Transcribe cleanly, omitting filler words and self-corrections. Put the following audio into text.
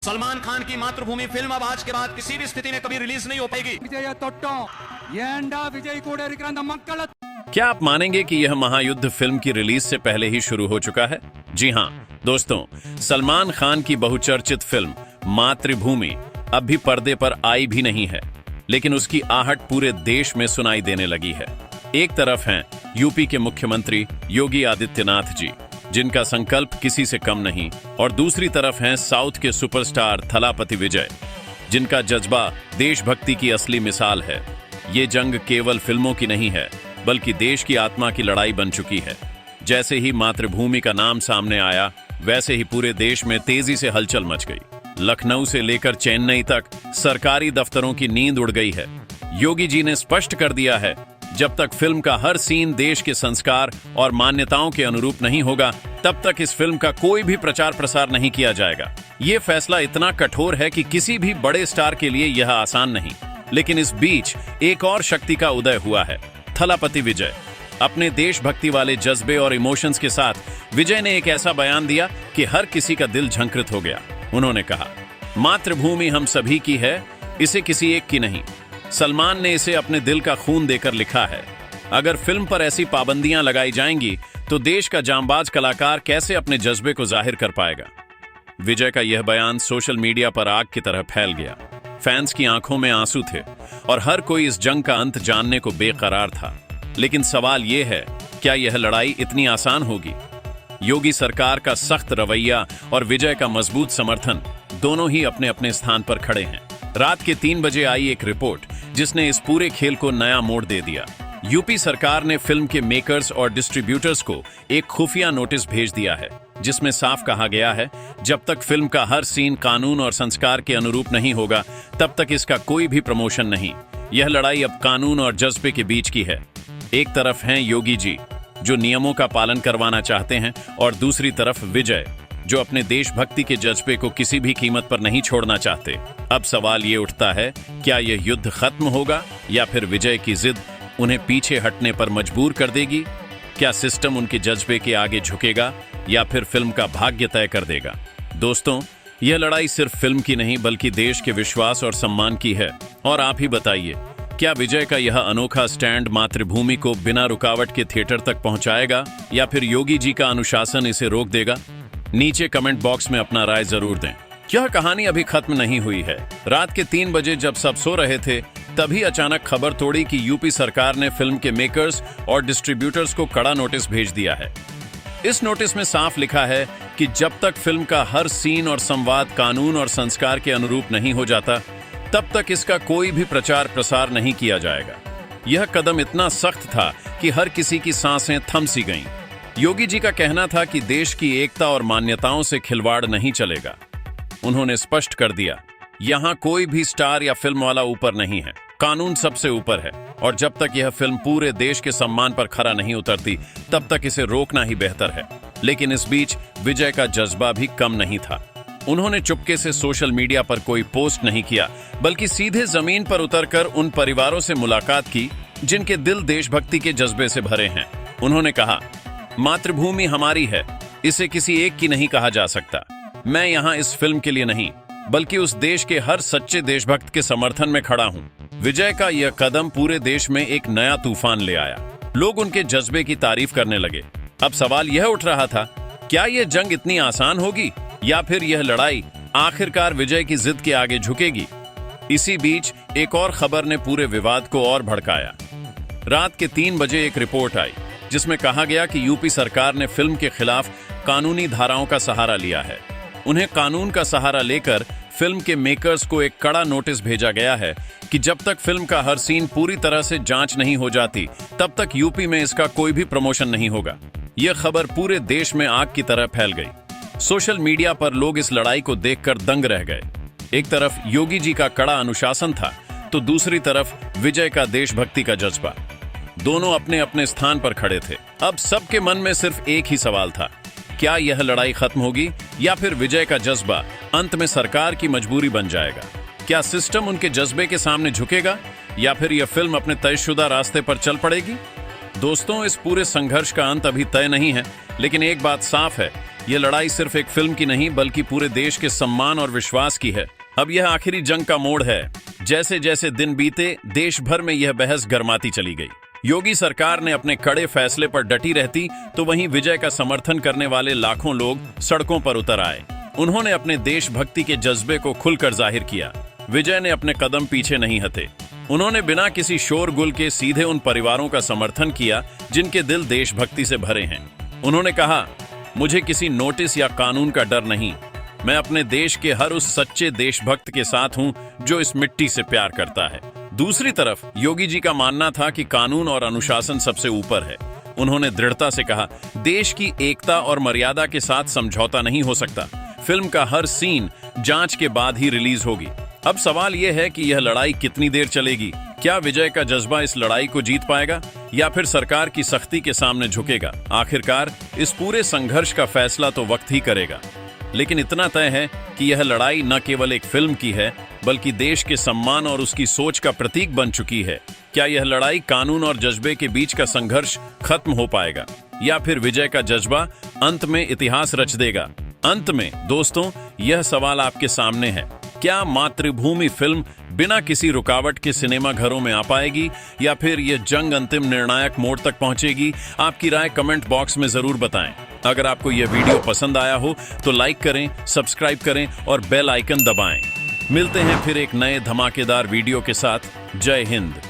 सलमान खान की मातृभूमि फिल्म अब आज के बाद किसी भी स्थिति में कभी रिलीज नहीं हो पाएगी। विजय तोट्टों विजय कूड़े मक्कल। क्या आप मानेंगे कि यह महायुद्ध फिल्म की रिलीज से पहले ही शुरू हो चुका है? जी हां दोस्तों, सलमान खान की बहुचर्चित फिल्म मातृभूमि अब भी पर्दे पर आई भी नहीं है, लेकिन उसकी आहट पूरे देश में सुनाई देने लगी है। एक तरफ हैं यूपी के मुख्यमंत्री योगी आदित्यनाथ जी, जिनका संकल्प किसी से कम नहीं, और दूसरी तरफ हैं साउथ के सुपरस्टार थलापति विजय, जिनका जज्बा देशभक्ति की असली मिसाल है। ये जंग केवल फिल्मों की नहीं है, बल्कि देश की आत्मा की लड़ाई बन चुकी है। जैसे ही मातृभूमि का नाम सामने आया, वैसे ही पूरे देश में तेजी से हलचल मच गई। लखनऊ से लेकर चेन्नई तक सरकारी दफ्तरों की नींद उड़ गई है। योगी जी ने स्पष्ट कर दिया है, जब तक फिल्म का हर सीन देश के संस्कार और मान्यताओं के अनुरूप नहीं होगा, तब तक इस फिल्म का कोई भी प्रचार प्रसार नहीं किया जाएगा। ये फैसला इतना कठोर है कि किसी भी बड़े स्टार के लिए यह आसान नहीं। लेकिन इस बीच एक और शक्ति का उदय हुआ है, थलापति विजय। अपने देशभक्ति वाले जज्बे और इमोशंस के साथ विजय ने एक ऐसा बयान दिया कि हर किसी का दिल झंकृत हो गया। उन्होंने कहा, मातृभूमि हम सभी की है, इसे किसी एक की नहीं। सलमान ने इसे अपने दिल का खून देकर लिखा है। अगर फिल्म पर ऐसी पाबंदियां लगाई जाएंगी तो देश का जांबाज कलाकार कैसे अपने जज्बे को जाहिर कर पाएगा? विजय का यह बयान सोशल मीडिया पर आग की तरह फैल गया। फैंस की आंखों में आंसू थे और हर कोई इस जंग का अंत जानने को बेकरार था। लेकिन सवाल यह है, क्या यह लड़ाई इतनी आसान होगी? योगी सरकार का सख्त रवैया और विजय का मजबूत समर्थन दोनों ही अपने अपने स्थान पर खड़े हैं। रात के 3 बजे आई एक रिपोर्ट जिसने इस पूरे खेल को नया मोड़ दे दिया। यूपी सरकार ने फिल्म के मेकर्स और डिस्ट्रीब्यूटर्स को एक खुफिया नोटिस भेज दिया है, जिसमें साफ कहा गया है, जब तक फिल्म का हर सीन कानून और संस्कार के अनुरूप नहीं होगा, तब तक इसका कोई भी प्रमोशन नहीं। यह लड़ाई अब कानून और जज्बे के बीच की है। एक तरफ हैं योगी जी, जो नियमों का पालन करवाना चाहते हैं, और दूसरी तरफ विजय, जो अपने देशभक्ति के जज्बे को किसी भी कीमत पर नहीं छोड़ना चाहते। अब सवाल ये उठता है, क्या यह युद्ध खत्म होगा या फिर विजय की जिद उन्हें पीछे हटने पर मजबूर कर देगी? क्या सिस्टम उनके जज्बे के आगे झुकेगा या फिर फिल्म का भाग्य तय कर देगा? दोस्तों, यह लड़ाई सिर्फ फिल्म की नहीं, बल्कि देश के विश्वास और सम्मान की है। और आप ही बताइए, क्या विजय का यह अनोखा स्टैंड मातृभूमि को बिना रुकावट के थिएटर तक पहुंचाएगा या फिर योगी जी का अनुशासन इसे रोक देगा? नीचे कमेंट बॉक्स में अपना राय जरूर दें। यह कहानी अभी खत्म नहीं हुई है। रात के 3 बजे जब सब सो रहे थे, तभी अचानक खबर तोड़ी कि यूपी सरकार ने फिल्म के मेकर्स और डिस्ट्रीब्यूटर्स को कड़ा नोटिस भेज दिया है। इस नोटिस में साफ लिखा है कि जब तक फिल्म का हर सीन और संवाद कानून और संस्कार के अनुरूप नहीं हो जाता, तब तक इसका कोई भी प्रचार प्रसार नहीं किया जाएगा। यह कदम इतना सख्त था कि हर किसी की सांसें थम सी गईं। योगी जी का कहना था कि देश की एकता और मान्यताओं से खिलवाड़ नहीं चलेगा। उन्होंने स्पष्ट कर दिया, यहां कोई भी स्टार या फिल्म वाला ऊपर नहीं है, कानून सबसे ऊपर है, और जब तक यह फिल्म पूरे देश के सम्मान पर खरा नहीं उतरती, तब तक इसे रोकना ही बेहतर है। लेकिन इस बीच विजय का जज्बा भी कम नहीं था। उन्होंने चुपके से सोशल मीडिया पर कोई पोस्ट नहीं किया, बल्कि सीधे जमीन पर उतरकर उन परिवारों से मुलाकात की जिनके दिल देशभक्ति के जज्बे से भरे हैं। उन्होंने कहा, मातृभूमि हमारी है, इसे किसी एक की नहीं कहा जा सकता। मैं यहाँ इस फिल्म के लिए नहीं, बल्कि उस देश के हर सच्चे देशभक्त के समर्थन में खड़ा हूँ। विजय का यह कदम पूरे देश में एक नया तूफान ले आया। लोग उनके जज्बे की तारीफ करने लगे। अब सवाल यह उठ रहा था, क्या यह जंग इतनी आसान होगी या फिर यह लड़ाई आखिरकार विजय की जिद के आगे झुकेगी? इसी बीच एक और खबर ने पूरे विवाद को और भड़काया। रात के 3 बजे एक रिपोर्ट आई जिसमें कहा गया कि यूपी सरकार ने फिल्म के खिलाफ कानूनी धाराओं का सहारा लिया है। उन्हें कानून का सहारा लेकर फिल्म के मेकर्स को एक कड़ा नोटिस भेजा गया है कि जब तक फिल्म का हर सीन पूरी तरह से जांच नहीं हो जाती, तब तक यूपी में इसका कोई भी प्रमोशन नहीं होगा। यह खबर पूरे देश में आग की तरह फैल गई। सोशल मीडिया पर लोग इस लड़ाई को देखकर दंग रह गए। एक तरफ योगी जी का कड़ा अनुशासन था, तो दूसरी तरफ विजय का देशभक्ति का जज्बा। दोनों अपने अपने स्थान पर खड़े थे। अब सबके मन में सिर्फ एक ही सवाल था, क्या यह लड़ाई खत्म होगी या फिर विजय का जज्बा अंत में सरकार की मजबूरी बन जाएगा? क्या सिस्टम उनके जज्बे के सामने झुकेगा या फिर यह फिल्म अपने तयशुदा रास्ते पर चल पड़ेगी? दोस्तों, इस पूरे संघर्ष का अंत अभी तय नहीं है, लेकिन एक बात साफ है ये लड़ाई सिर्फ एक फिल्म की नहीं बल्कि पूरे देश के सम्मान और विश्वास की है। अब यह आखिरी जंग का मोड़ है। जैसे जैसे दिन बीते, देश भर में यह बहस गरमाती चली गई। योगी सरकार ने अपने कड़े फैसले पर डटी रहती तो वहीं विजय का समर्थन करने वाले लाखों लोग सड़कों पर उतर आए। उन्होंने अपने देशभक्ति के जज्बे को खुलकर जाहिर किया। विजय ने अपने कदम पीछे नहीं हटे। उन्होंने बिना किसी शोरगुल के सीधे उन परिवारों का समर्थन किया जिनके दिल देशभक्ति से भरे हैं। उन्होंने कहा, मुझे किसी नोटिस या कानून का डर नहीं। मैं अपने देश के हर उस सच्चे देशभक्त के साथ हूं जो इस मिट्टी से प्यार करता है। दूसरी तरफ योगी जी का मानना था कि कानून और अनुशासन सबसे ऊपर है। उन्होंने दृढ़ता से कहा, देश की एकता और मर्यादा के साथ समझौता नहीं हो सकता। फिल्म का हर सीन जांच के बाद ही रिलीज होगी। अब सवाल यह है कि यह लड़ाई कितनी देर चलेगी। क्या विजय का जज्बा इस लड़ाई को जीत पाएगा या फिर सरकार की सख्ती के सामने झुकेगा? आखिरकार इस पूरे संघर्ष का फैसला तो वक्त ही करेगा। लेकिन इतना तय है कि यह लड़ाई न केवल एक फिल्म की है बल्कि देश के सम्मान और उसकी सोच का प्रतीक बन चुकी है। क्या यह लड़ाई कानून और जज्बे के बीच का संघर्ष खत्म हो पाएगा या फिर विजय का जज्बा अंत में इतिहास रच देगा? अंत में दोस्तों, यह सवाल आपके सामने है, क्या मातृभूमि फिल्म बिना किसी रुकावट के सिनेमा घरों में आ पाएगी या फिर यह जंग अंतिम निर्णायक मोड़ तक पहुंचेगी? आपकी राय कमेंट बॉक्स में जरूर बताएं। अगर आपको यह वीडियो पसंद आया हो तो लाइक करें, सब्सक्राइब करें और बेल आइकन दबाएं। मिलते हैं फिर एक नए धमाकेदार वीडियो के साथ। जय हिंद।